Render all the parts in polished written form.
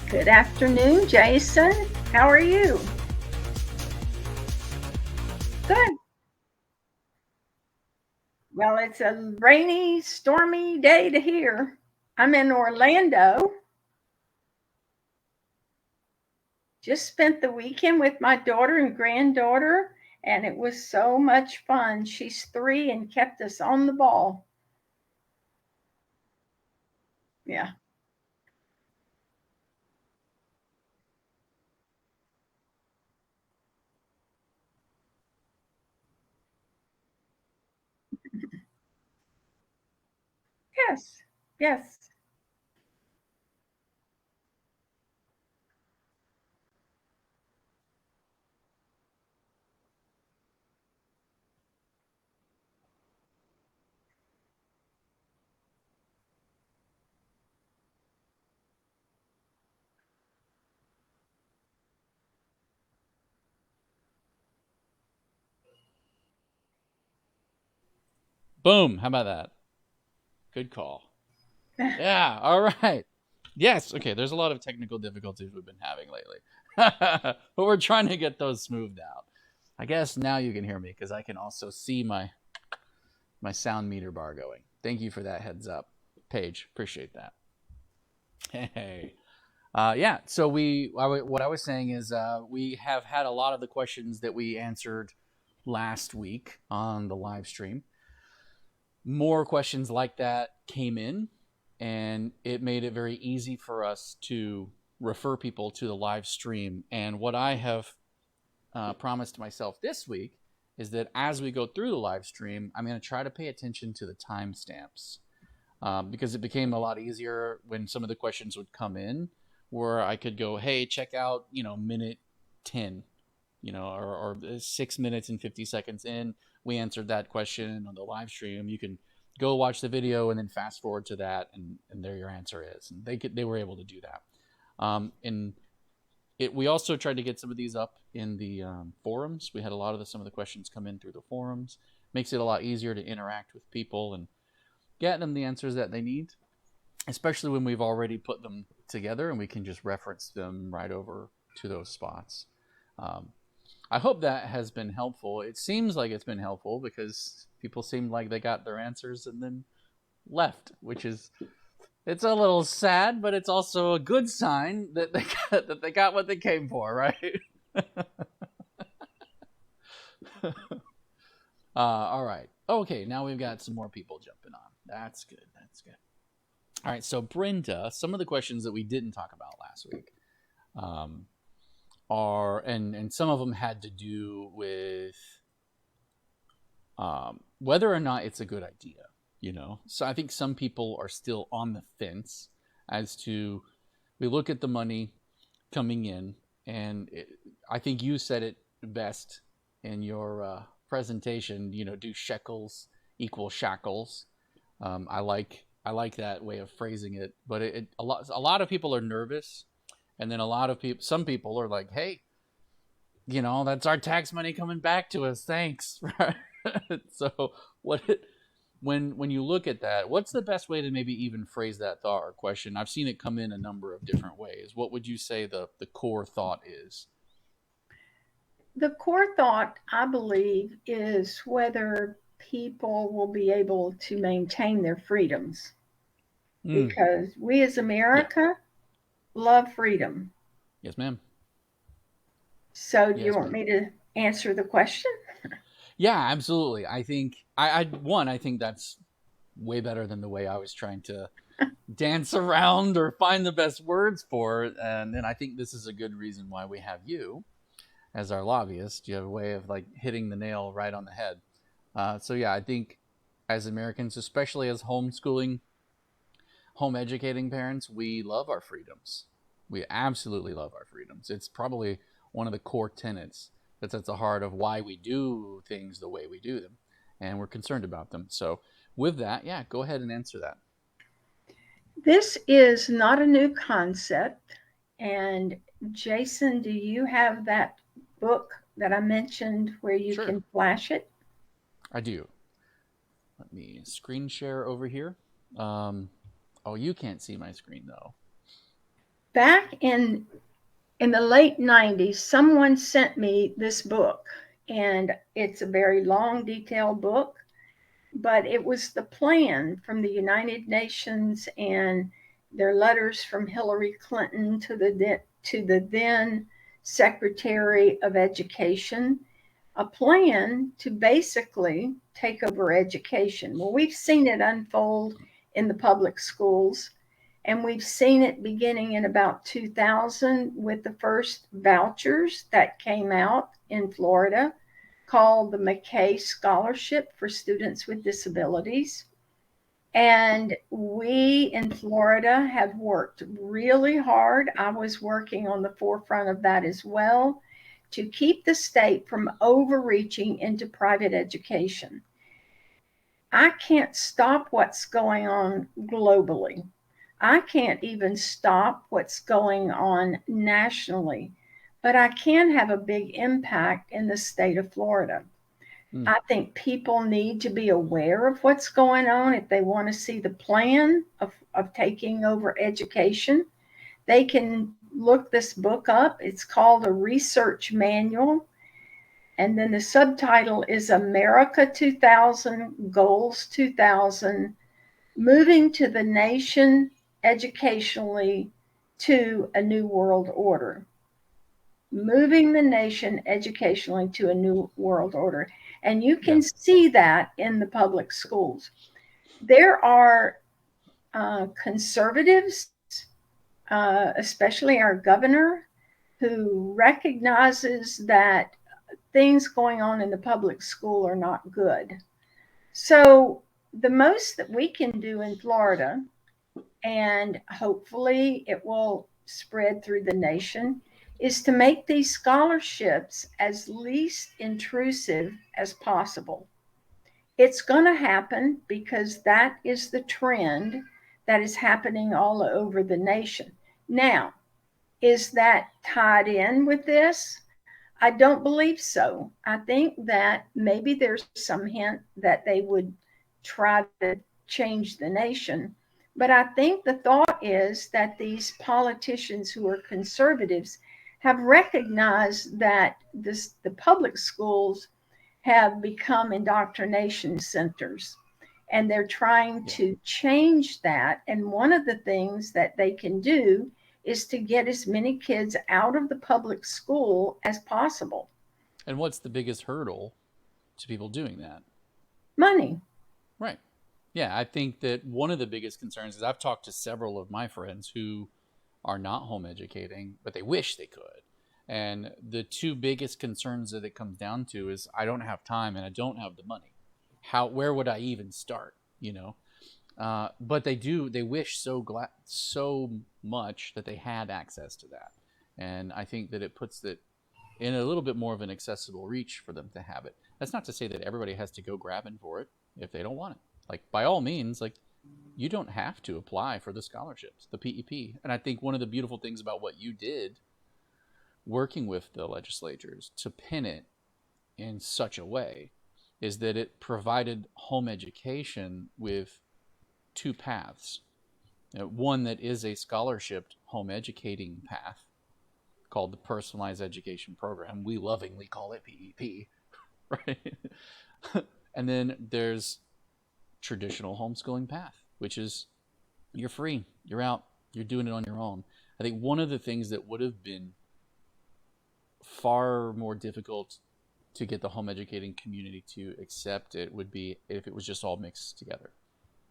Good afternoon, Jason. How are you? Good. Well, it's a rainy, stormy day to here. I'm in Orlando. Just spent the weekend with my daughter and granddaughter, and it was so much fun. She's 3 and kept us on the ball. Yeah. Yes. Yes. Boom. How about that? Good call. Yeah. All right. Yes. Okay. There's a lot of technical difficulties we've been having lately, but we're trying to get those smoothed out. I guess now you can hear me because I can also see my sound meter bar going. Thank you for that heads up, Paige. Appreciate that. Hey. Yeah. So what I was saying is, we have had a lot of the questions that we answered last week on the live stream. More questions like that came in, and it made it very easy for us to refer people to the live stream. And what I have promised myself this week is that as we go through the live stream, I'm going to try to pay attention to the timestamps, because it became a lot easier when some of the questions would come in where I could go, hey, check out, minute 10, or 6 minutes and 50 seconds in. We answered that question on the live stream. You can go watch the video and then fast forward to that, and there your answer is. And they were able to do that. And we also tried to get some of these up in the forums. We had a lot of some of the questions come in through the forums. Makes it a lot easier to interact with people and get them the answers that they need, especially when we've already put them together and we can just reference them right over to those spots. Um, I hope that has been helpful. It seems like it's been helpful because people seem like they got their answers and then left, which is, it's a little sad, but it's also a good sign that they got what they came for, right? All right. Okay, now we've got some more people jumping on. That's good. That's good. All right. So Brenda, some of the questions that we didn't talk about last week, um, are, and some of them had to do with, whether or not it's a good idea. So I think some people are still on the fence as to, we look at the money coming in, and I think you said it best in your presentation. Do shekels equal shackles? I like that way of phrasing it, but a lot of people are nervous, and then some people are like, hey, that's our tax money coming back to us. Thanks. Right? So what when you look at that, what's the best way to maybe even phrase that thought or question? I've seen it come in a number of different ways. What would you say the core thought is? The core thought, I believe, is whether people will be able to maintain their freedoms Mm. because we as Yeah. America love freedom. Yes, ma'am. So, do you Yes, want ma'am. me to answer the question? Yeah, absolutely. I think I think that's way better than the way I was trying to dance around or find the best words for it. And then I think this is a good reason why we have you as our lobbyist. You have a way of like hitting the nail right on the head. So yeah, I think as Americans, especially as home educating parents, we love our freedoms. We absolutely love our freedoms. It's probably one of the core tenets that's at the heart of why we do things the way we do them, and we're concerned about them. So with that, yeah, go ahead and answer that. This is not a new concept. And Jason, do you have that book that I mentioned where you Sure, can flash it? I do. Let me screen share over here. Um, oh, you can't see my screen though. back in the late 90s, someone sent me this book, and it's a very long, detailed book, but it was the plan from the United Nations and their letters from Hillary Clinton to the then Secretary of Education, a plan to basically take over education. Well, we've seen it unfold in the public schools, and we've seen it beginning in about 2000 with the first vouchers that came out in Florida called the McKay Scholarship for Students with Disabilities. And we in Florida have worked really hard. I was working on the forefront of that as well to keep the state from overreaching into private education. I can't stop what's going on globally. I can't even stop what's going on nationally, but I can have a big impact in the state of Florida. I think people need to be aware of what's going on if they want to see the plan of taking over education. They can look this book up. It's called A Research Manual. And then the subtitle is America 2000 Goals 2000, Moving to the Nation Educationally to a New World Order. Moving the nation educationally to a new world order. And you can see that in the public schools. There are conservatives, especially our governor, who recognizes that things going on in the public school are not good. So the most that we can do in Florida, and hopefully it will spread through the nation, is to make these scholarships as least intrusive as possible. It's going to happen because that is the trend that is happening all over the nation. Now, is that tied in with this? I don't believe so. I think that maybe there's some hint that they would try to change the nation. But I think the thought is that these politicians who are conservatives have recognized that the public schools have become indoctrination centers, and they're trying to change that. And one of the things that they can do is to get as many kids out of the public school as possible. And what's the biggest hurdle to people doing that? Money. Right. Yeah, I think that one of the biggest concerns is I've talked to several of my friends who are not home educating, but they wish they could. And the two biggest concerns that it comes down to is I don't have time and I don't have the money. Where would I even start? You know, but they wish so much that they had access to that. And I think that it puts it in a little bit more of an accessible reach for them to have it. That's not to say that everybody has to go grabbing for it if they don't want it. Like, by all means, like, you don't have to apply for the scholarships, the PEP. And I think one of the beautiful things about what you did working with the legislatures to pin it in such a way is that it provided home education with two paths. One that is a scholarship home educating path called the Personalized Education Program. We lovingly call it PEP, right? And then there's traditional homeschooling path, which is you're free, you're out, you're doing it on your own. I think one of the things that would have been far more difficult to get the home educating community to accept it would be if it was just all mixed together,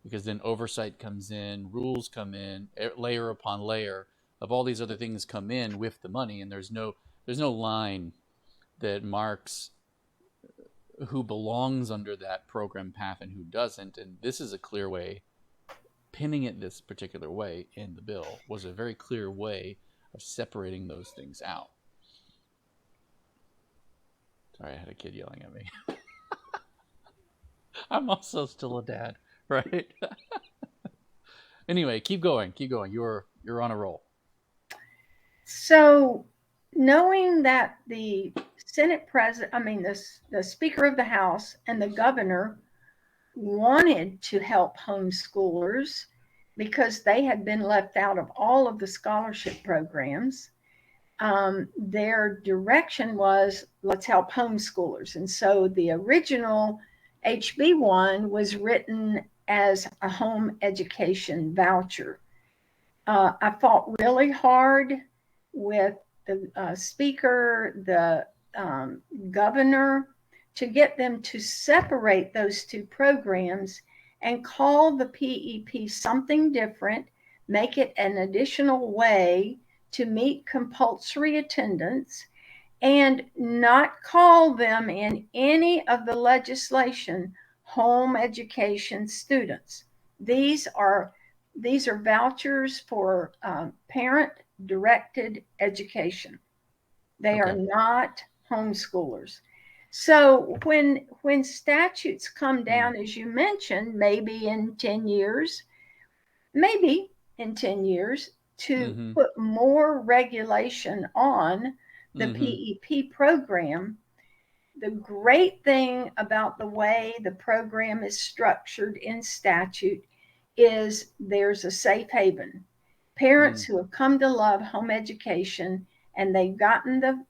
because then oversight comes in, rules come in, layer upon layer of all these other things come in with the money, and there's no line that marks who belongs under that program path and who doesn't. And this is a clear way. Pinning it this particular way in the bill was a very clear way of separating those things out. Sorry, I had a kid yelling at me. I'm also still a dad, right? Anyway, keep going. You're on a roll. So, knowing that the the Speaker of the House and the governor wanted to help homeschoolers, because they had been left out of all of the scholarship programs. Their direction was, let's help homeschoolers. And so the original HB1 was written as a home education voucher. I fought really hard with the speaker, the governor, to get them to separate those two programs and call the PEP something different, make it an additional way to meet compulsory attendance, and not call them in any of the legislation home education students. These are vouchers for parent directed education. They are not homeschoolers. So when statutes come down, as you mentioned, maybe in 10 years, to put more regulation on the PEP program, the great thing about the way the program is structured in statute is there's a safe haven. Parents who have come to love home education and they've gotten the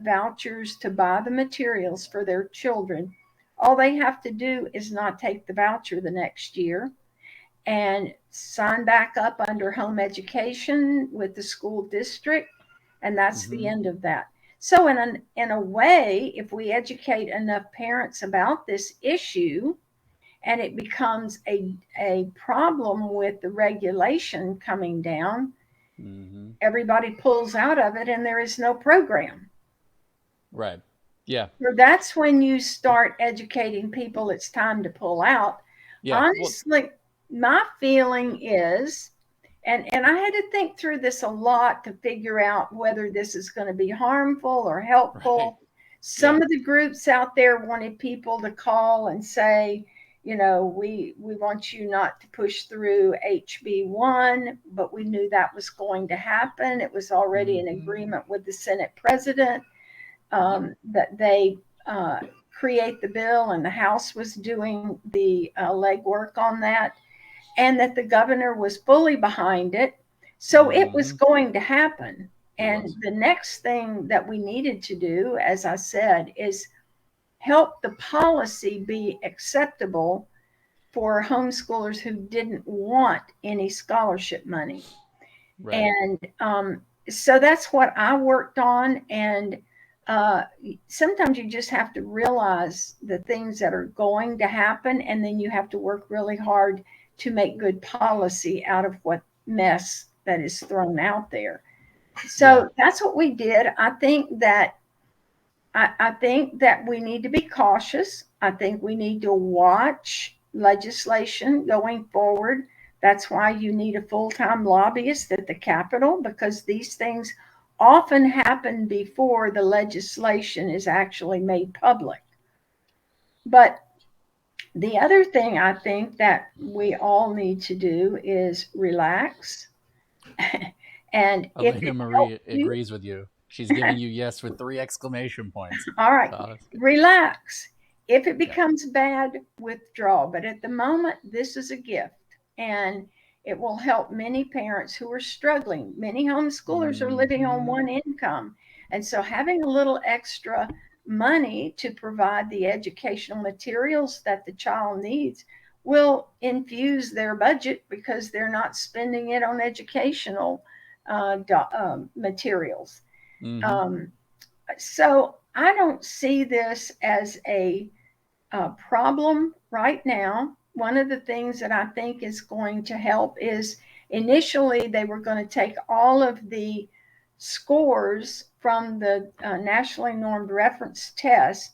vouchers to buy the materials for their children, all they have to do is not take the voucher the next year and sign back up under home education with the school district, and that's the end of that. So in a way, if we educate enough parents about this issue, and it becomes a problem with the regulation coming down, everybody pulls out of it and there is no program. Right. Yeah. So that's when you start educating people it's time to pull out. Yeah. Honestly, my feeling is, and I had to think through this a lot to figure out whether this is going to be harmful or helpful. Right. Some of the groups out there wanted people to call and say, you know, we want you not to push through HB1, but we knew that was going to happen. It was already an agreement with the Senate president that they create the bill, and the House was doing the legwork on that, and that the governor was fully behind it. So it was going to happen. And the next thing that we needed to do, as I said, is help the policy be acceptable for homeschoolers who didn't want any scholarship money. Right. And so that's what I worked on. And sometimes you just have to realize the things that are going to happen, and then you have to work really hard to make good policy out of what mess that is thrown out there. So that's what we did. I think that we need to be cautious. I think we need to watch legislation going forward. That's why you need a full-time lobbyist at the Capitol, because these things often happen before the legislation is actually made public. But the other thing I think that we all need to do is relax. And Elena Marie agrees with you. She's giving you yes with 3 exclamation points. All right, relax. If it becomes bad, withdraw. But at the moment, this is a gift, and it will help many parents who are struggling. Many homeschoolers are living on one income. And so having a little extra money to provide the educational materials that the child needs will infuse their budget, because they're not spending it on educational materials. So I don't see this as a problem right now. One of the things that I think is going to help is, initially they were going to take all of the scores from the nationally normed reference test,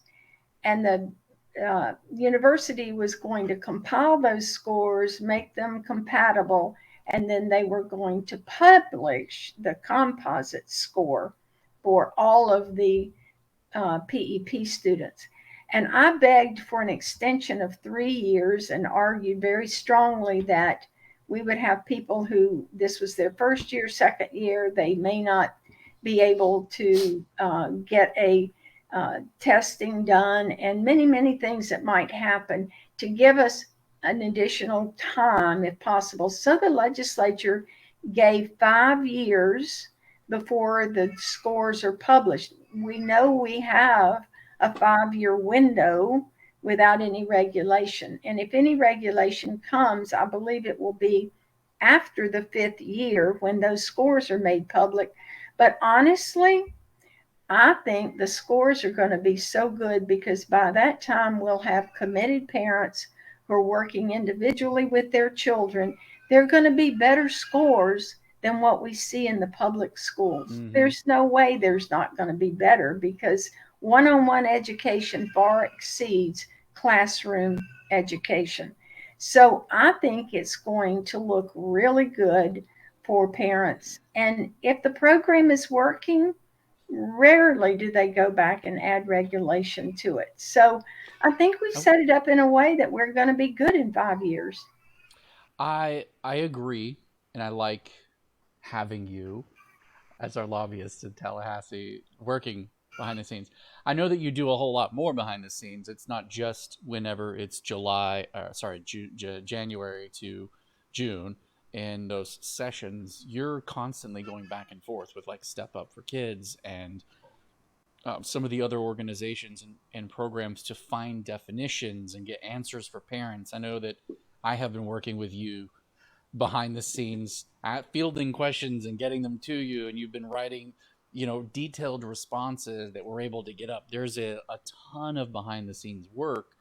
and the university was going to compile those scores, make them compatible, and then they were going to publish the composite score for all of the PEP students. And I begged for an extension of 3 years and argued very strongly that we would have people who this was their first year, second year, they may not be able to get a testing done, and many, many things that might happen, to give us an additional time if possible. So the legislature gave 5 years before the scores are published. We know we have a 5 year window without any regulation. And if any regulation comes, I believe it will be after the 5th year when those scores are made public. But honestly, I think the scores are going to be so good because by that time we'll have committed parents who are working individually with their children. They're going to be better scores than what we see in the public schools. Mm-hmm. There's no way there's not going to be better because one on one education far exceeds classroom education. So I think it's going to look really good for parents. And if the program is working, rarely do they go back and add regulation to it. So I think we Oh, set it up in a way that we're going to be good in 5 years. I agree, and I like having you as our lobbyist in Tallahassee working behind the scenes. I know that you do a whole lot more behind the scenes. It's not just whenever it's January to June in those sessions. You're constantly going back and forth with like Step Up for Kids and some of the other organizations and programs to find definitions and get answers for parents. I know that I have been working with you behind the scenes at fielding questions and getting them to you, and you've been writing detailed responses that we're able to get up. There's a ton of behind the scenes work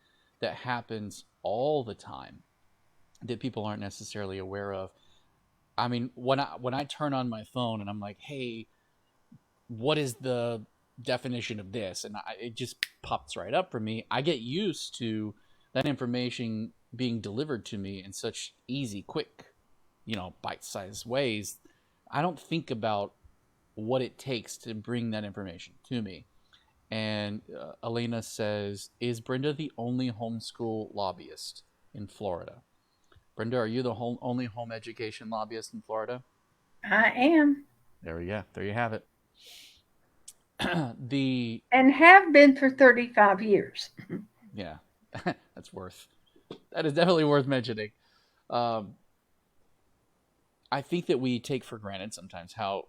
that happens all the time that people aren't necessarily aware of. I mean, when I turn on my phone and I'm like, hey, what is the definition of this, and it just pops right up for me. I get used to that information being delivered to me in such easy, quick, bite-sized ways. I don't think about what it takes to bring that information to me. And Elena says, is Brenda the only homeschool lobbyist in Florida? Brenda, are you the only home education lobbyist in Florida? I am There we go. There you have it. the and have been for 35 years. Yeah, that is definitely worth mentioning. Um, I think that we take for granted sometimes how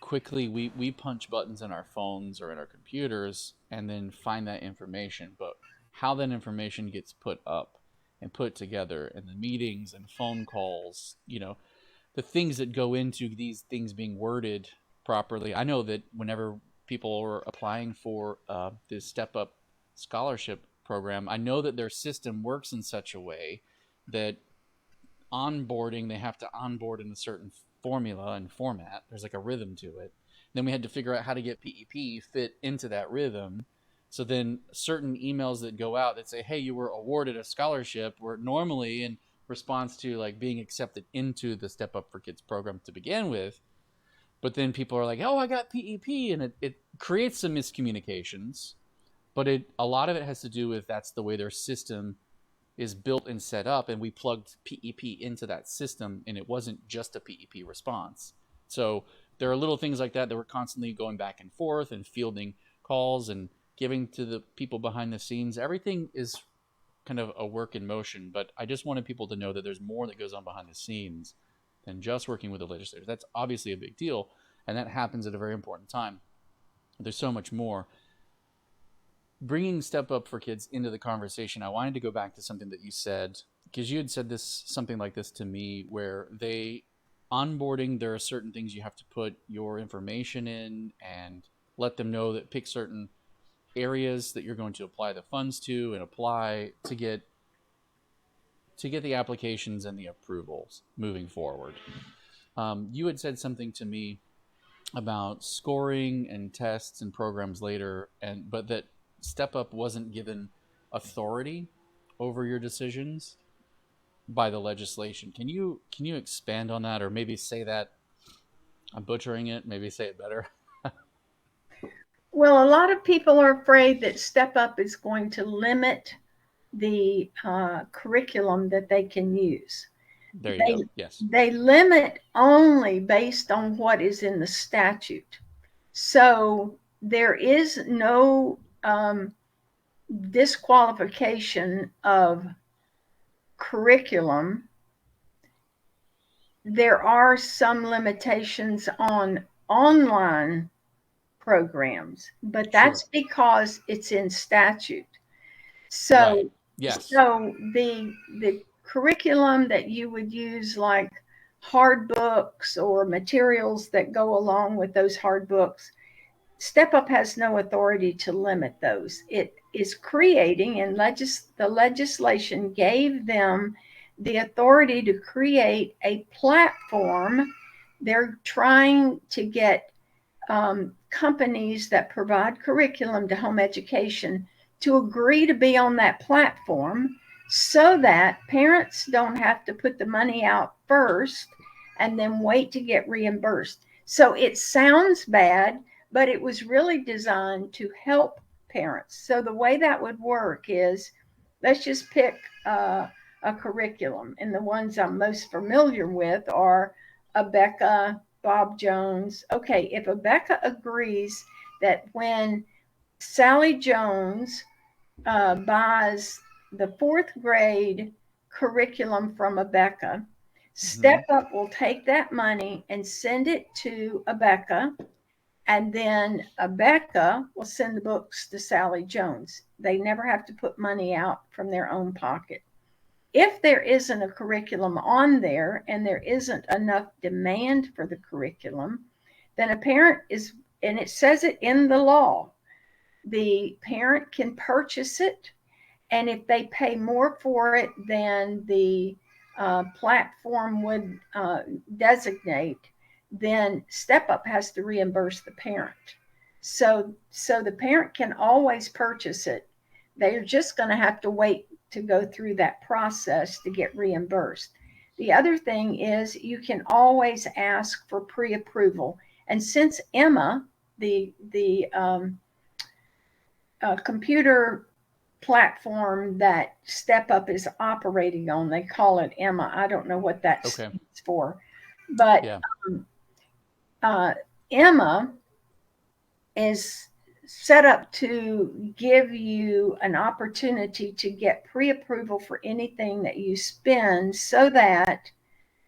quickly we punch buttons in our phones or in our computers and then find that information, but how that information gets put up and put together in the meetings and phone calls, the things that go into these things being worded properly. I know that whenever people are applying for this Step Up scholarship program, I know that their system works in such a way that onboarding, they have to onboard in a certain formula and format. There's like a rhythm to it. Then we had to figure out how to get PEP fit into that rhythm. So then certain emails that go out that say, hey, you were awarded a scholarship, were normally in response to like being accepted into the Step Up for Kids program to begin with. But then people are like, oh, I got PEP. And it creates some miscommunications. But a lot of it has to do with that's the way their system is built and set up, and we plugged PEP into that system, and it wasn't just a PEP response. So there are little things like that we're constantly going back and forth and fielding calls and giving to the people behind the scenes. Everything is kind of a work in motion, but I just wanted people to know that there's more that goes on behind the scenes than just working with the legislators. That's obviously a big deal, and that happens at a very important time. There's so much more. Bringing Step Up for Kids into the conversation, I wanted to go back to something that you said, because you had said something like this to me, where onboarding, there are certain things you have to put your information in and let them know that pick certain areas that you're going to apply the funds to and apply to get the applications and the approvals moving forward. You had said something to me about scoring and tests and programs later, but that Step Up wasn't given authority over your decisions by the legislation. Can you expand on that, or maybe say that I'm butchering it, maybe say it better? Well, a lot of people are afraid that Step Up is going to limit the curriculum that they can use. There you They go. Yes. they limit only based on what is in the statute. So there is no disqualification of curriculum, there are some limitations on online programs, but that's Sure. because it's in statute. Right. So, Yes. so the curriculum that you would use, like hard books or materials that go along with those hard books, Step Up has no authority to limit those. It is creating, and the legislation gave them the authority to create a platform. They're trying to get companies that provide curriculum to home education to agree to be on that platform so that parents don't have to put the money out first and then wait to get reimbursed. So it sounds bad, but it was really designed to help parents. So the way that would work is, let's just pick a curriculum, and the ones I'm most familiar with are Abeka, Bob Jones. Okay, if Abeka agrees that when Sally Jones buys the fourth grade curriculum from Abeka, Hmm. Step Up will take that money and send it to Abeka, and then Abeka will send the books to Sally Jones. They never have to put money out from their own pocket. If there isn't a curriculum on there and there isn't enough demand for the curriculum, then a parent is, and it says it in the law, the parent can purchase it. And if they pay more for it than the platform would designate, then Step Up has to reimburse the parent. So the parent can always purchase it. They're just going to have to wait to go through that process to get reimbursed. The other thing is you can always ask for pre-approval. And since Emma, the computer platform that Step Up is operating on, they call it Emma. I don't know what that Okay. stands for, but Yeah. um, uh, Emma is set up to give you an opportunity to get pre-approval for anything that you spend so that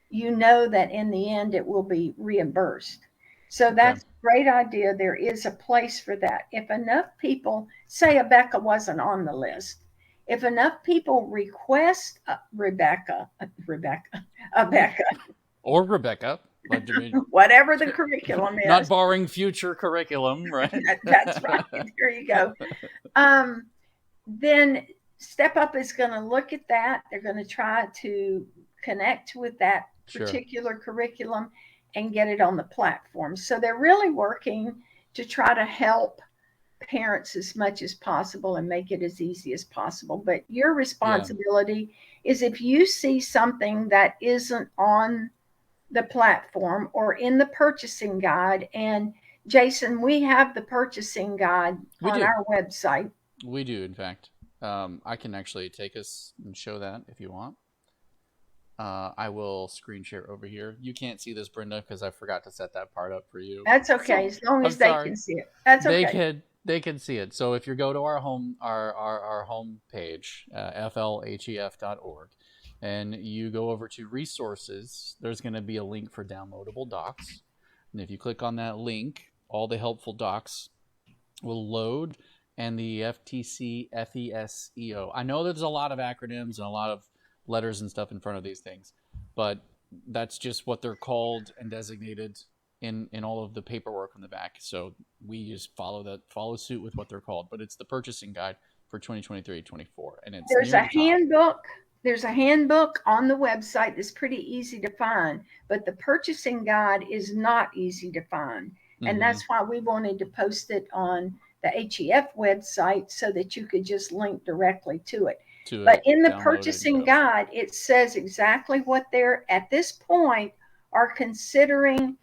you know that in the end it will be reimbursed. So Okay. that's a great idea. There is a place for that. If enough people, say Rebecca wasn't on the list, if enough people request Rebecca, Or Rebecca. Like, whatever the curriculum not is, barring future curriculum, right? that's right. There you go. Um, then Step Up is going to look at that. They're going to try to connect with that Sure. particular curriculum and get it on the platform. So they're really working to try to help parents as much as possible and make it as easy as possible. But your Yeah. responsibility is, if you see something that isn't on the platform or in the purchasing guide, and Jason, we have the purchasing guide We on do. our website. We do, in fact. I can actually take us and show that if you want. I will screen share over here. You can't see this, Brenda, because I forgot to set that part up for you. That's okay, So as long I'm as they sorry. can see it. That's okay. They can see it. So if you go to our home page, flhef.org, and you go over to resources, there's going to be a link for downloadable docs. And if you click on that link, all the helpful docs will load, and the FTC FESEO. I know there's a lot of acronyms and a lot of letters and stuff in front of these things, but that's just what they're called and designated in all of the paperwork on the back. So we just follow suit with what they're called. But it's the purchasing guide for 2023-24, and it's There's near a the top. handbook. There's a handbook on the website that's pretty easy to find, but the purchasing guide is not easy to find. And Mm-hmm. that's why we wanted to post it on the HEF website so that you could just link directly to it. To But it, in the download it, and purchasing go. guide, it says exactly what they're at this point are considering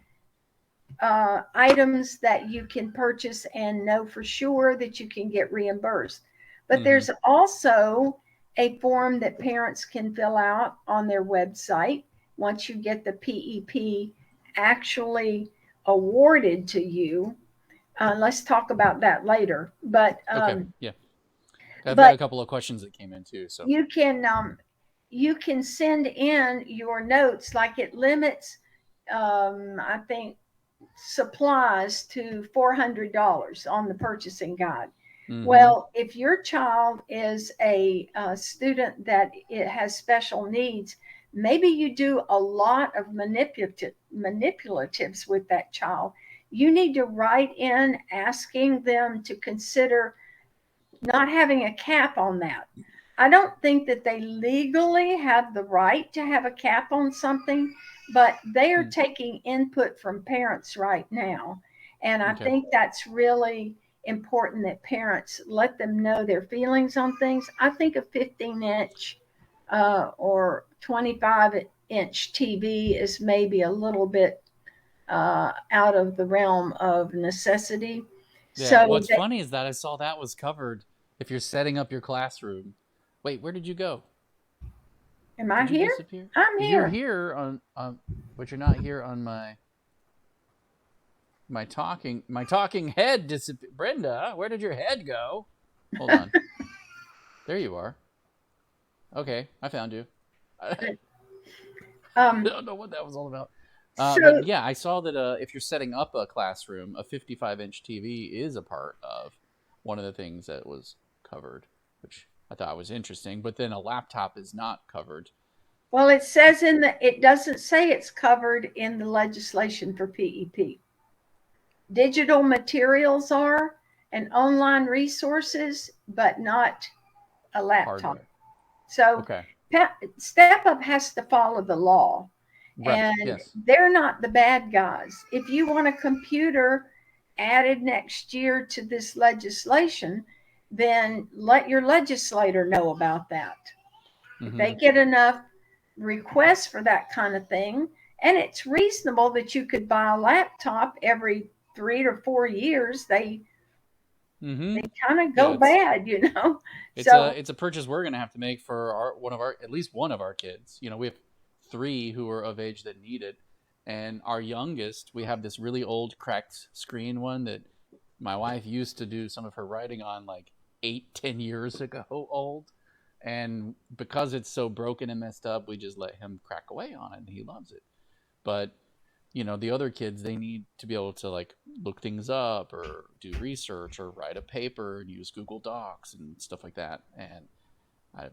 items that you can purchase and know for sure that you can get reimbursed. But Mm-hmm. there's also a form that parents can fill out on their website once you get the PEP actually awarded to you. Let's talk about that later. Okay. Yeah. I've got But a couple of questions that came in too. So you can you can send in your notes, like it limits, I think, supplies to $400 on the purchasing guide. Mm-hmm. Well, if your child is a student that it has special needs, maybe you do a lot of manipulatives with that child. You need to write in asking them to consider not having a cap on that. I don't think that they legally have the right to have a cap on something, but they are taking input from parents right now. And I Okay. think that's really important that parents let them know their feelings on things. I think a 15-inch or 25-inch TV is maybe a little bit out of the realm of necessity. Yeah. So, What's funny is that I saw that was covered if you're setting up your classroom. Wait, where did you go? am I Did you here? disappear? I'm You're here. here on but you're not here on my talking head disappear. Brenda, where did your head go? Hold on. There you are. Okay, I found you. I Um, don't know what that was all about. But so yeah, I saw that if you're setting up a classroom, a 55-inch TV is a part of one of the things that was covered, which I thought was interesting. But then a laptop is not covered. well, it says it doesn't say it's covered in the legislation for PEP. Digital materials are and online resources, but not a laptop. Hardware. So Okay. Step Up has to follow the law, Right. and Yes. they're not the bad guys. If you want a computer added next year to this legislation, then let your legislator know about that. If Mm-hmm. they get enough requests for that kind of thing, and it's reasonable that you could buy a laptop every 3 to 4 years, Mm-hmm. they kind of Yeah. go bad, you know. It's a So it's a purchase we're gonna have to make for at least one of our kids. We have three who are of age that need it, and our youngest, we have this really old cracked screen one that my wife used to do some of her writing on like 8-10 years ago old, and because it's so broken and messed up, we just let him crack away on it, and he loves it. But the other kids, they need to be able to like look things up or do research or write a paper and use Google Docs and stuff like that. And I,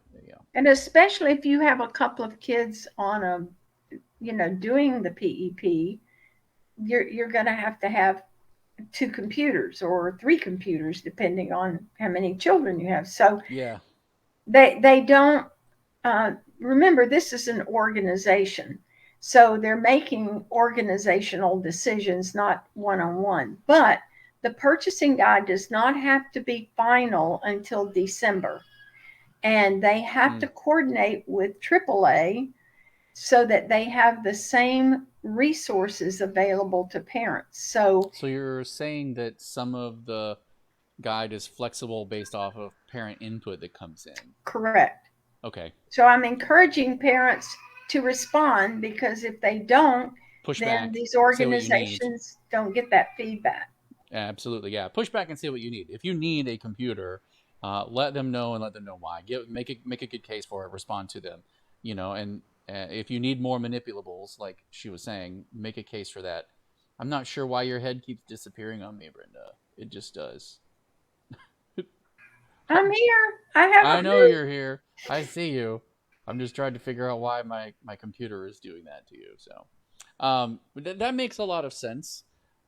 and especially if you have a couple of kids on doing the PEP, you're going to have two computers or three computers depending on how many children you have. So yeah, they don't remember, this is an organization, so they're making organizational decisions, not one-on-one. But the purchasing guide does not have to be final until December, and they have to mm. coordinate with AAA so that they have the same resources available to parents. So So you're saying that some of the guide is flexible based off of parent input that comes in. correct. Okay. So I'm encouraging parents to respond, because if they don't, Push then back, these say what you need. organizations don't get that feedback. Absolutely, yeah. Push back and say what you need. If you need a computer, let them know and let them know why. Make a good case for it. Respond to them, And if you need more manipulables, like she was saying, make a case for that. I'm not sure why your head keeps disappearing on me, Brenda. It just does. I'm here. I I haven't know moved. you're here. I see you. I'm just trying to figure out why my computer is doing that to you. So, that makes a lot of sense.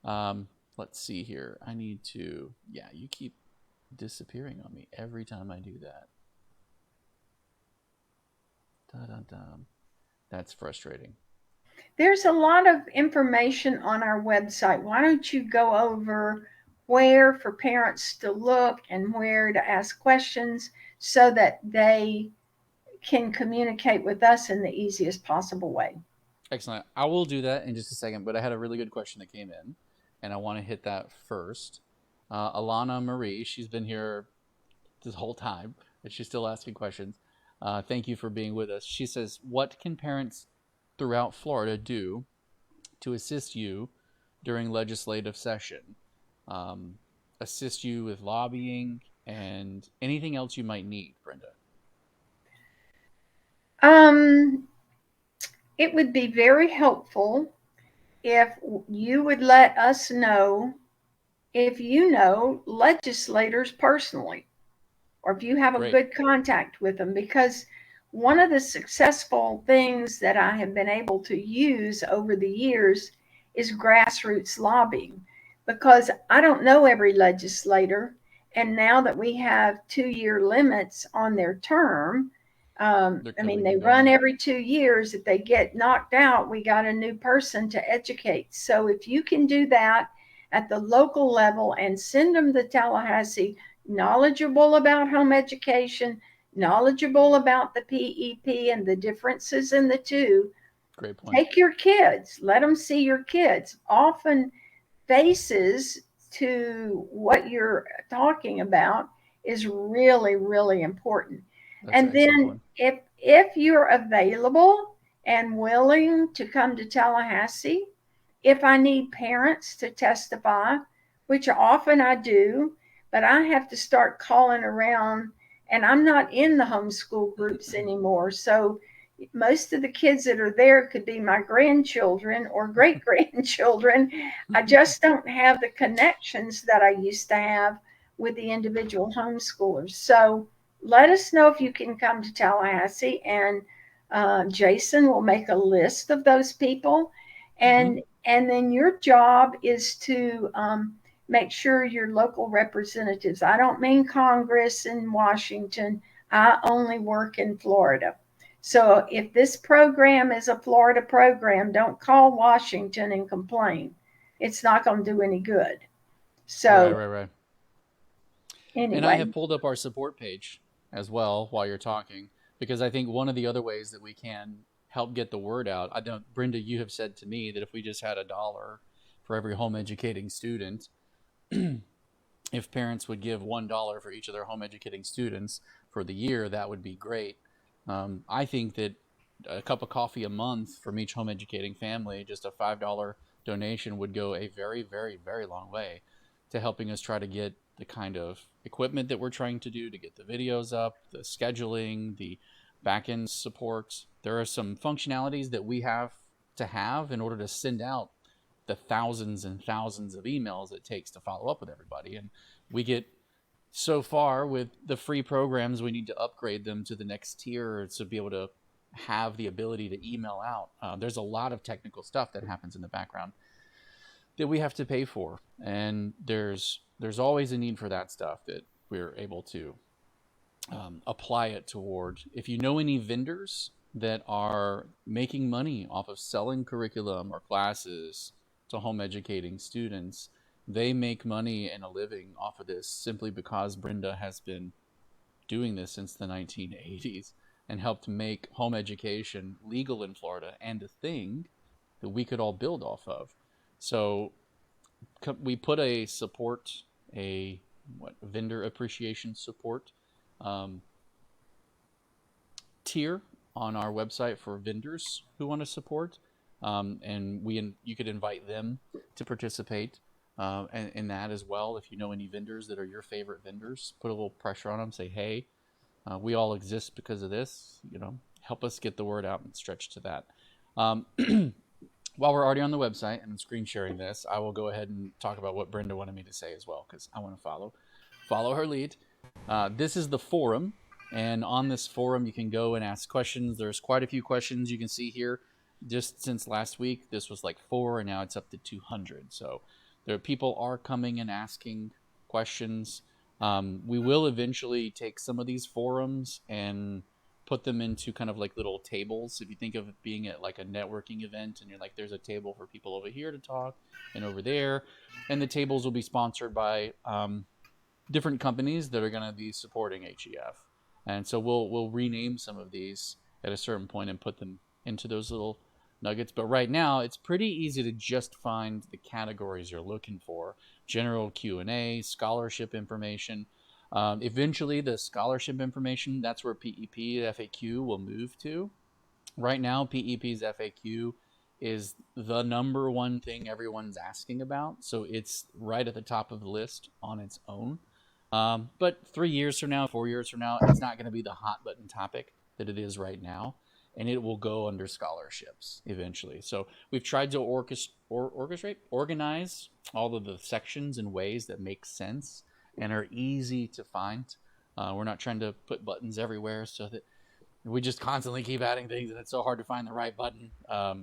Um, let's see here. I need to. Yeah, you keep disappearing on me every time I do that. Da-da-da. That's frustrating. There's a lot of information on our website. Why don't you go over where for parents to look and where to ask questions so that they can communicate with us in the easiest possible way? Excellent. I will do that in just a second, but I had a really good question that came in, and I want to hit that first. Alana Marie, she's been here this whole time, and she's still asking questions. Thank you for being with us. She says, "What can parents throughout Florida do to assist you during legislative session? Um, assist you with lobbying and anything else you might need, Brenda?" Um, it would be very helpful if you would let us know if you know legislators personally, or if you have a Great. good contact with them, because one of the successful things that I have been able to use over the years is grassroots lobbying, because I don't know every legislator. And now that we have 2 year limits on their term, They're I mean, coming they and run going. every 2 years. If they get knocked out, we got a new person to educate. So if you can do that at the local level and send them to Tallahassee, knowledgeable about home education, knowledgeable about the PEP and the differences in the two. Great point. Take your kids, let them see your kids. Often, faces to what you're talking about is really, really important. That's an And excellent then, point. if you're available and willing to come to Tallahassee, if I need parents to testify, which often I do, but I have to start calling around, and I'm not in the homeschool groups anymore. So most of the kids that are there could be my grandchildren or great grandchildren. I just don't have the connections that I used to have with the individual homeschoolers. So let us know if you can come to Tallahassee, and Jason will make a list of those people. Mm-hmm. And then your job is to make sure your local representatives, I don't mean Congress in Washington, I only work in Florida. So if this program is a Florida program, don't call Washington and complain. It's not going to do any good. Right, So right, right. And I anyway, have pulled up our support page as well while you're talking, because I think one of the other ways that we can help get the word out. I don't, Brenda, you have said to me that if we just had $1 for every home educating student, if parents would give $1 for each of their home educating students for the year, that would be great. I think that a cup of coffee a month from each home educating family, just a $5 donation, would go a very, very, very long way to helping us try to get the kind of equipment that we're trying to do to get the videos up, the scheduling, the back end support. There are some functionalities that we have to have in order to send out the thousands and thousands of emails it takes to follow up with everybody. And we get so far with the free programs, we need to upgrade them to the next tier to be able to have the ability to email out. There's a lot of technical stuff that happens in the background that we have to pay for, and there's always a need for that stuff that we're able to apply it toward. If you know any vendors that are making money off of selling curriculum or classes to home educating students, they make money and a living off of this simply because Brenda has been doing this since the 1980s and helped make home education legal in Florida and a thing that we could all build off of. So we put a support, a vendor appreciation support um, tier on our website for vendors who want to support, and you could invite them to participate in that as well. If you know any vendors that are your favorite vendors, put a little pressure on them. Say, hey, we all exist because of this. Help us get the word out and stretch to that. Um, while we're already on the website and screen sharing this, I will go ahead and talk about what Brenda wanted me to say as well, because I want to follow her lead. This is the forum, and on this forum you can go and ask questions. There's quite a few questions you can see here. Just since last week, this was like 4, and now it's up to 200. So people are coming and asking questions. We will eventually take some of these forums and put them into kind of like little tables. If you think of it being at like a networking event, and you're like, there's a table for people over here to talk and over there, and the tables will be sponsored by different companies that are going to be supporting HEF. And so we'll rename some of these at a certain point and put them into those little nuggets. But right now, it's pretty easy to just find the categories you're looking for: general Q&A, scholarship information. Eventually, the scholarship information, that's where PEP FAQ will move to. Right now, PEP's FAQ is the number one thing everyone's asking about, so it's right at the top of the list on its own. But 3 years from now, 4 years from now, it's not going to be the hot button topic that it is right now. and it will go under scholarships eventually. So we've tried to organize all of the sections in ways that make sense and are easy to find. We're not trying to put buttons everywhere so that we just constantly keep adding things and it's so hard to find the right button.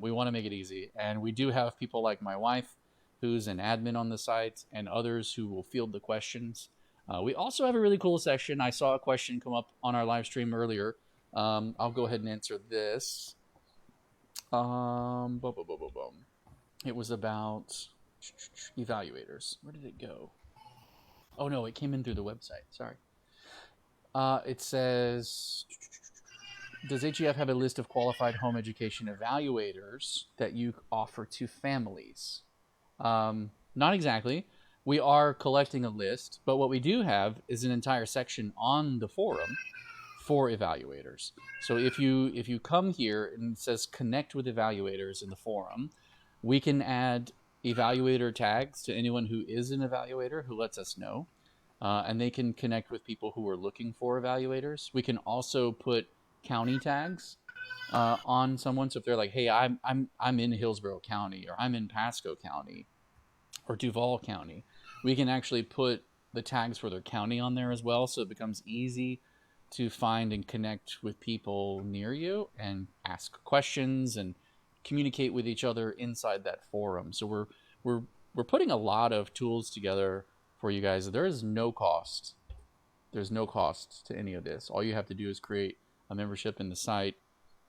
We want to make it easy. And we do have people like my wife, who's an admin on the site, and others who will field the questions. We also have a really cool section. I saw a question come up on our live stream earlier. I'll go ahead and answer this. Boom, boom, boom, boom, boom. It was about evaluators. Where did it go? Oh no, it came in through the website. Sorry. It says, does HEF have a list of qualified home education evaluators that you offer to families? Not exactly. We are collecting a list, but what we do have is an entire section on the forum for evaluators. So if you come here and it says connect with evaluators in the forum, we can add evaluator tags to anyone who is an evaluator who lets us know, and they can connect with people who are looking for evaluators. We can also put county tags on someone. So if they're like, hey, I'm in Hillsborough County, or I'm in Pasco County, or Duval County, we can actually put the tags for their county on there as well, so it becomes easy to find and connect with people near you and ask questions and communicate with each other inside that forum. So we're putting a lot of tools together for you guys. There is no cost. There's no cost to any of this. All you have to do is create a membership in the site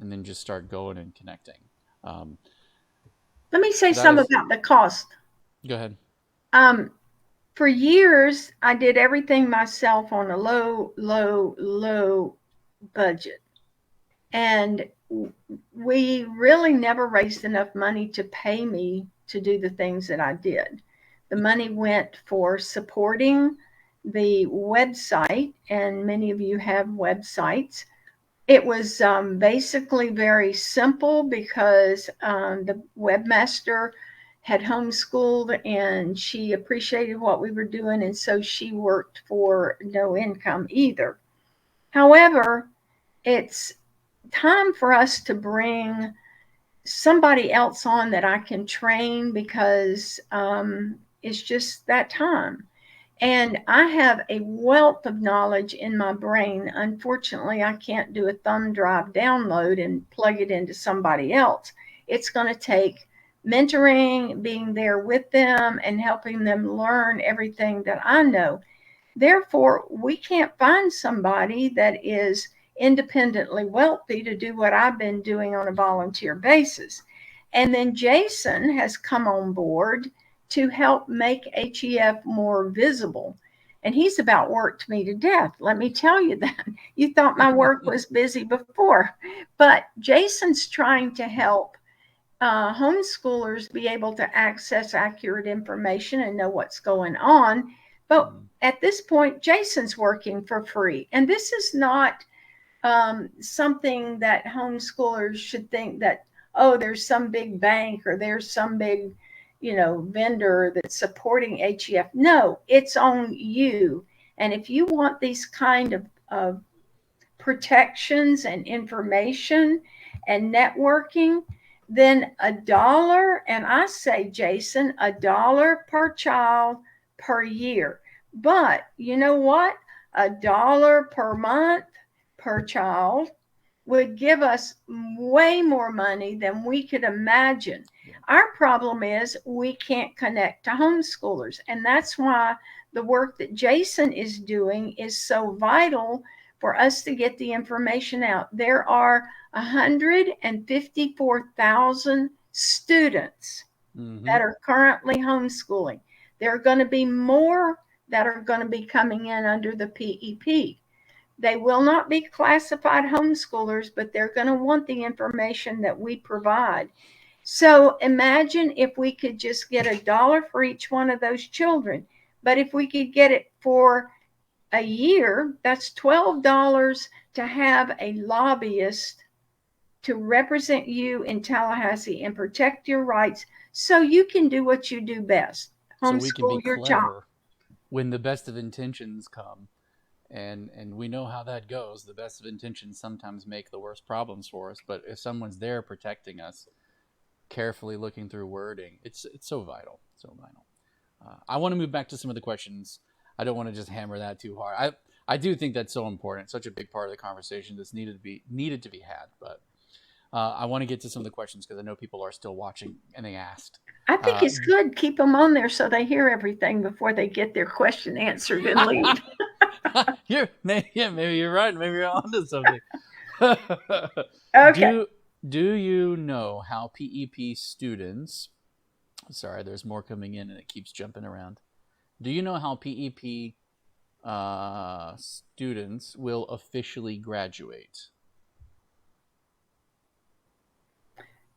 and then just start going and connecting. Let me say something about the cost. Go ahead. For years, I did everything myself on a low budget. And we really never raised enough money to pay me to do the things that I did. The money went for supporting the website, and many of you have websites. It was basically very simple because the webmaster had homeschooled and she appreciated what we were doing, and so she worked for no income either. However, it's time for us to bring somebody else on that I can train, because it's just that time. And I have a wealth of knowledge in my brain. Unfortunately, I can't do a thumb drive download and plug it into somebody else. It's going to take mentoring, being there with them, and helping them learn everything that I know. Therefore, we can't find somebody that is independently wealthy to do what I've been doing on a volunteer basis. And then Jason has come on board to help make HEF more visible. And he's about worked me to death. Let me tell you that. You thought my work was busy before. But Jason's trying to help homeschoolers be able to access accurate information and know what's going on. But at this point, Jason's working for free. And this is not something that homeschoolers should think that, oh, there's some big bank or there's some big, vendor that's supporting HEF. No, it's on you. And if you want these kind of protections and information and networking, then $1, and I say, Jason, $1 per child per year. But you know what? $1 per month per child would give us way more money than we could imagine. Our problem is we can't connect to homeschoolers. And that's why the work that Jason is doing is so vital for us to get the information out. There are 154,000 students that are currently homeschooling. There are going to be more that are going to be coming in under the PEP. They will not be classified homeschoolers, but they're going to want the information that we provide. So imagine if we could just get $1 for each one of those children. But if we could get it for a year, that's $12 to have a lobbyist to represent you in Tallahassee and protect your rights so you can do what you do best. So we can be Homeschool your child. clever when the best of intentions come and we know how that goes. The best of intentions sometimes make the worst problems for us. But if someone's there protecting us, carefully looking through wording, it's so vital, so vital. I want to move back to some of the questions. I don't want to just hammer that too hard. I do think that's so important, such a big part of the conversation that's needed to be had. But I want to get to some of the questions because I know people are still watching and they asked. I think it's good. Keep them on there so they hear everything before they get their question answered and leave. Maybe you're right. Maybe you're onto something. Okay. Do you know how PEP students? Sorry, there's more coming in and it keeps jumping around. Do you know how PEP students will officially graduate?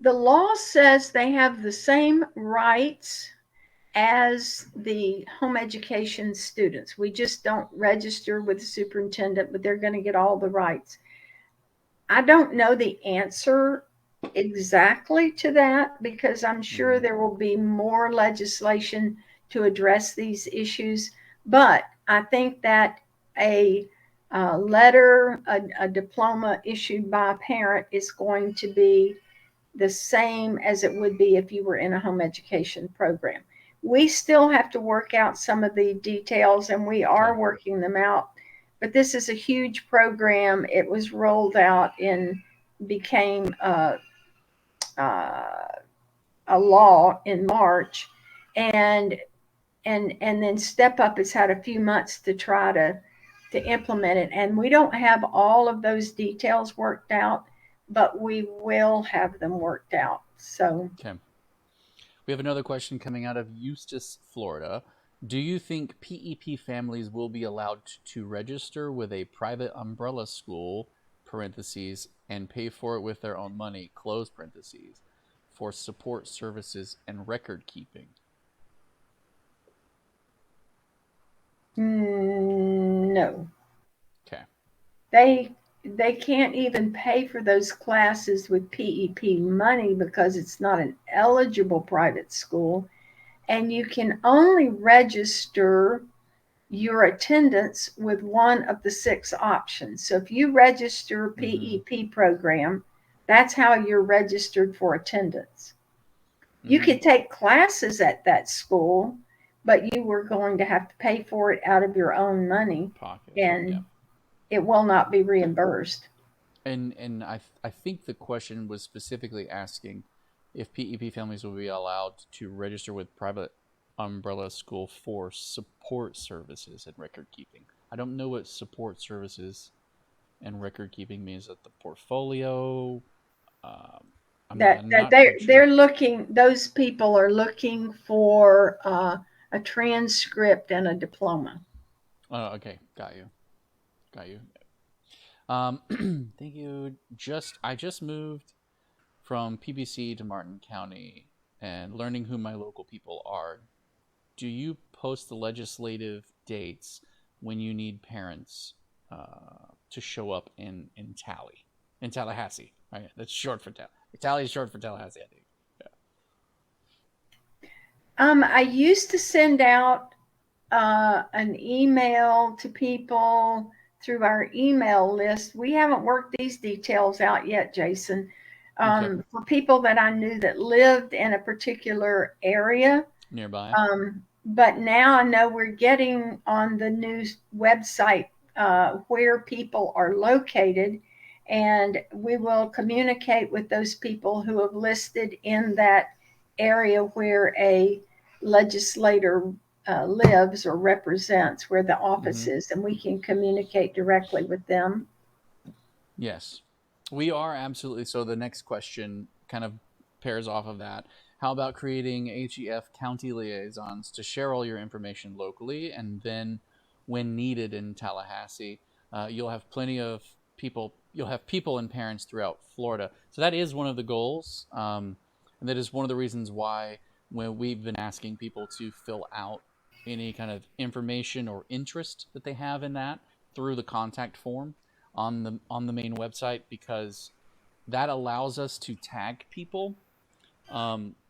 The law says they have the same rights as the home education students. We just don't register with the superintendent, but they're going to get all the rights. I don't know the answer exactly to that because I'm sure there will be more legislation to address these issues. But I think that a letter, a diploma issued by a parent is going to be the same as it would be if you were in a home education program. We still have to work out some of the details, and we are working them out. But this is a huge program. It was rolled out and became a law in March, and then Step Up has had a few months to try to implement it, and we don't have all of those details worked out, but we will have them worked out. So Okay. We have another question coming out of Eustis, Florida. Do you think PEP families will be allowed to register with a private umbrella school, parentheses, and pay for it with their own money, close parentheses, for support services and record keeping? no, Okay. they can't even pay for those classes with PEP money because it's not an eligible private school, and you can only register your attendance with one of the 6 options. So if you register PEP program, that's how you're registered for attendance. You could take classes at that school, but you were going to have to pay for it out of your own money, Pocket. and it will not be reimbursed. And I think the question was specifically asking if PEP families will be allowed to register with private umbrella school for support services and record keeping. I don't know what support services and record keeping means. At the portfolio, I'm not quite sure. They're looking. Those people are looking for a transcript and a diploma. Okay, got you. Thank you. I just moved from PBC to Martin County and learning who my local people are. Do you post the legislative dates when you need parents to show up in Tallahassee? Right, that's short for Tally is short for Tallahassee, I think. I used to send out an email to people through our email list. We haven't worked these details out yet, Jason. For people that I knew that lived in a particular area nearby. But now I know we're getting on the news website where people are located, and we will communicate with those people who have listed in that area where a legislator lives or represents, where the office is, and we can communicate directly with them. Yes, we are absolutely. So the next question kind of pairs off of that. How about creating HEF county liaisons to share all your information locally, and then when needed in Tallahassee, you'll have plenty of people. You'll have people and parents throughout Florida. So that is one of the goals, and that is one of the reasons why when we've been asking people to fill out any kind of information or interest that they have in that through the contact form on the main website, because that allows us to tag people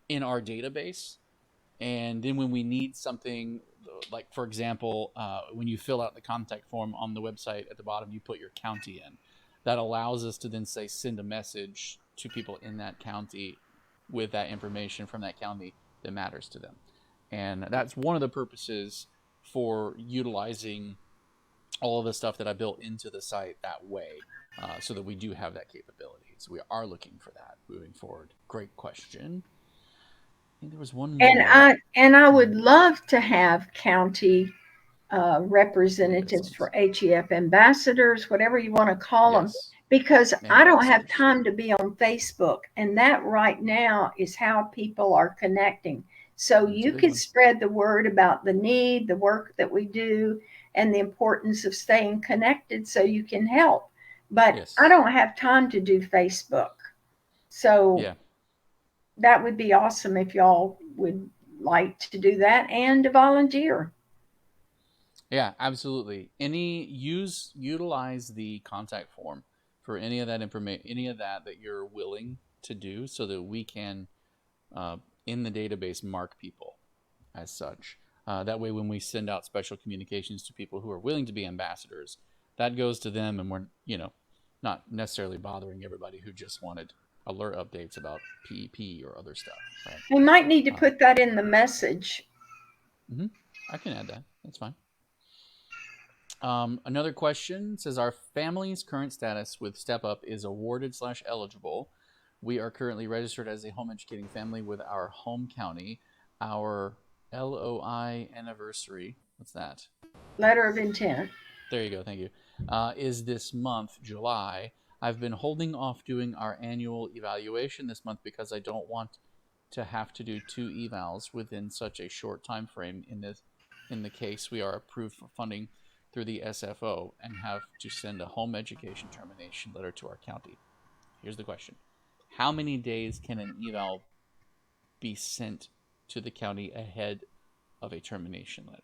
in our database, and then when we need something like for example, when you fill out the contact form on the website at the bottom, you put your county in. That allows us to then say send a message to people in that county with that information from that county that matters to them. And that's one of the purposes for utilizing all of the stuff that I built into the site that way, so that we do have that capability. So we are looking for that moving forward. Great question. I think there was one more. And I would love to have county representatives for Liaisons. HEF ambassadors, whatever you want to call them, Yes. because I don't have Ambassadors. time to be on Facebook. And that right now is how people are connecting. So That's a you big could one. spread the word about the need, the work that we do, and the importance of staying connected so you can help. But I Yes. don't have time to do Facebook. So Yeah. that would be awesome if y'all would like to do that and to volunteer. Yeah, absolutely. Utilize the contact form for any of that information, any of that you're willing to do, so that we can, uh, in the database, mark people as such. That way, when we send out special communications to people who are willing to be ambassadors, that goes to them, and we're not necessarily bothering everybody who just wanted alert updates about PEP or other stuff, right? We might need to Uh, put that in the message. mhm. I can add that. That's fine. Another question says, our family's current status with Step Up is awarded/eligible. We are currently registered as a home educating family with our home county. Our LOI anniversary, what's that? Letter of intent. There you go, thank you. Is this month, July. I've been holding off doing our annual evaluation this month because I don't want to have to do 2 evals within such a short time frame. In the case we are approved for funding through the SFO and have to send a home education termination letter to our county. Here's the question: how many days can an eval be sent to the county ahead of a termination letter?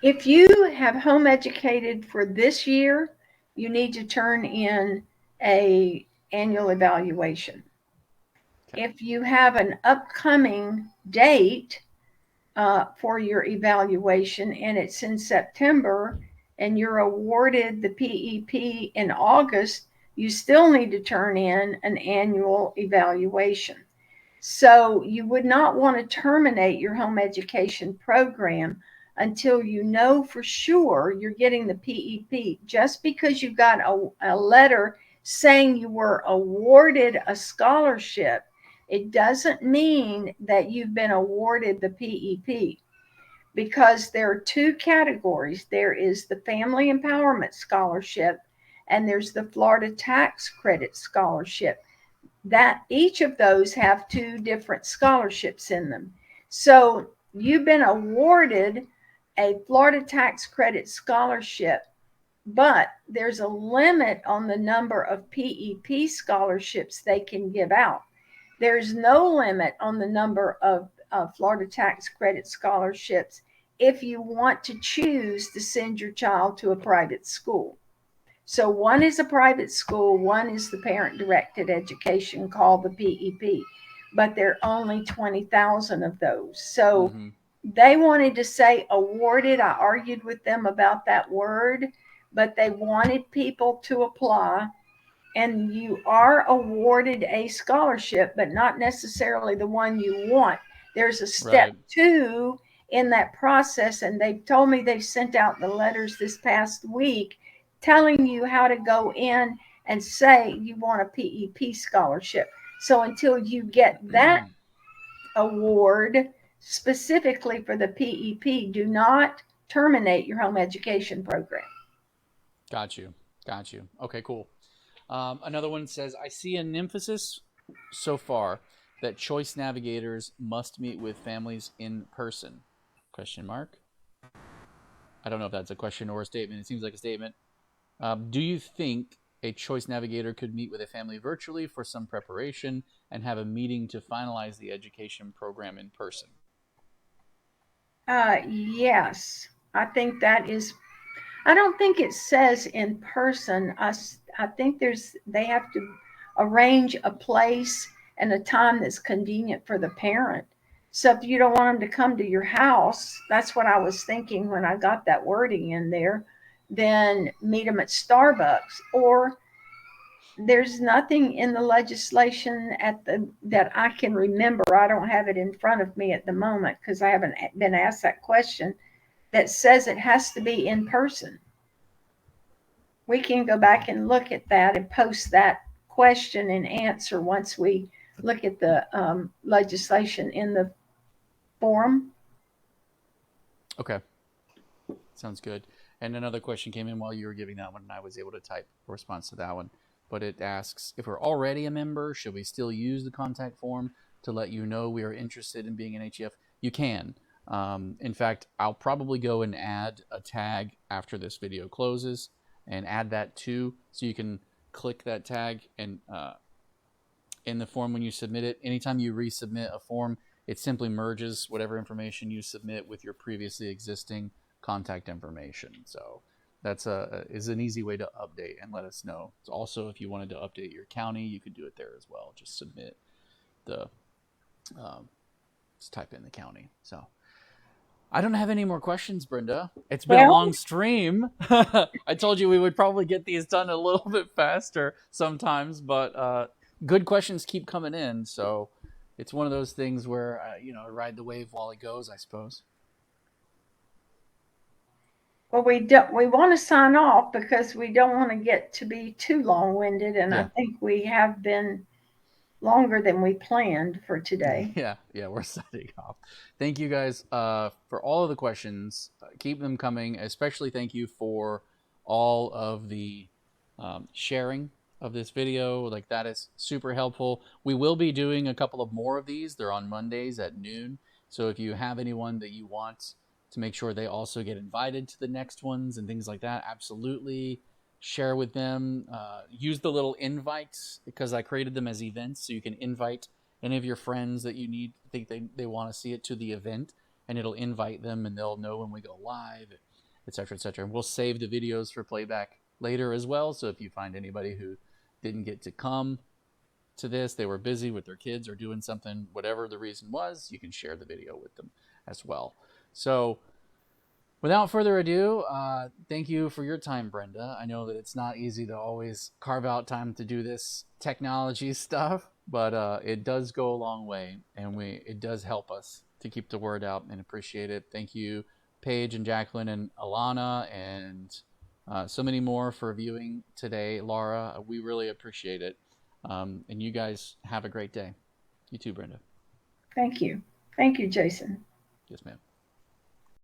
If you have home educated for this year, you need to turn in a annual evaluation. Okay. If you have an upcoming date for your evaluation and it's in September and you're awarded the PEP in August, you still need to turn in an annual evaluation. So you would not want to terminate your home education program until you know for sure you're getting the PEP. Just because you got a letter saying you were awarded a scholarship, it doesn't mean that you've been awarded the PEP, because there are 2 categories. There is the Family Empowerment Scholarship and there's the Florida Tax Credit Scholarship. That each of those have 2 different scholarships in them. So you've been awarded a Florida Tax Credit Scholarship, but there's a limit on the number of PEP scholarships they can give out. There's no limit on the number of Florida Tax Credit scholarships if you want to choose to send your child to a private school. So one is a private school, one is the parent directed education called the PEP, but there are only 20,000 of those. So Mm-hmm. they wanted to say awarded. I argued with them about that word, but they wanted people to apply, and you are awarded a scholarship, but not necessarily the one you want. There's a step Right. 2 in that process, and they've told me they've sent out the letters this past week telling you how to go in and say you want a PEP scholarship. So until you get that award specifically for the PEP, do not terminate your home education program. Got you. Got you. Okay, cool. Another one says, I see an emphasis so far that choice navigators must meet with families in person. Question mark. I don't know if that's a question or a statement. It seems like a statement. Do you think a choice navigator could meet with a family virtually for some preparation and have a meeting to finalize the education program in person? Yes, I think that is. I don't think it says in person. I think they have to arrange a place and a time that's convenient for the parent. So if you don't want them to come to your house, that's what I was thinking when I got that wording in there, then meet them at Starbucks. Or there's nothing in the legislation that I can remember. I don't have it in front of me at the moment because I haven't been asked that question, that says it has to be in person. We can go back and look at that and post that question and answer once we look at the legislation in the forum. Okay. Sounds good. And another question came in while you were giving that one, and I was able to type a response to that one. But it asks, if we're already a member, should we still use the contact form to let you know we are interested in being an HEF? You can. In fact, I'll probably go and add a tag after this video closes and add that too, so you can click that tag and in the form when you submit it. Anytime you resubmit a form, it simply merges whatever information you submit with your previously existing contact information. So that's is an easy way to update and let us know. It's also, if you wanted to update your county, you could do it there as well. Just submit the just type in the county. So I don't have any more questions, Brenda. It's been a long stream. I told you we would probably get these done a little bit faster sometimes, but good questions keep coming in. So it's one of those things where, ride the wave while it goes, I suppose. Well, we want to sign off because we don't want to get to be too long-winded, and Yeah. I think we have been longer than we planned for today. Yeah, we're signing off. Thank you guys for all of the questions. Keep them coming. Especially thank you for all of the sharing of this video. Like, that is super helpful. We will be doing a couple of more of these. They're on Mondays at noon. So if you have anyone that you want to make sure they also get invited to the next ones and things like that, absolutely share with them. Use the little invites, because I created them as events, so you can invite any of your friends that you think they want to see it to the event, and it'll invite them and they'll know when we go live, etc., etc. And we'll save the videos for playback later as well. So if you find anybody who didn't get to come to this, they were busy with their kids or doing something, whatever the reason was, you can share the video with them as well. So without further ado, thank you for your time, Brenda. I know that it's not easy to always carve out time to do this technology stuff, but it does go a long way, and it does help us to keep the word out, and appreciate it. Thank you, Paige and Jacqueline and Alana, and so many more for viewing today. Laura, we really appreciate it. And you guys have a great day. You too, Brenda. Thank you. Thank you, Jason. Yes, ma'am.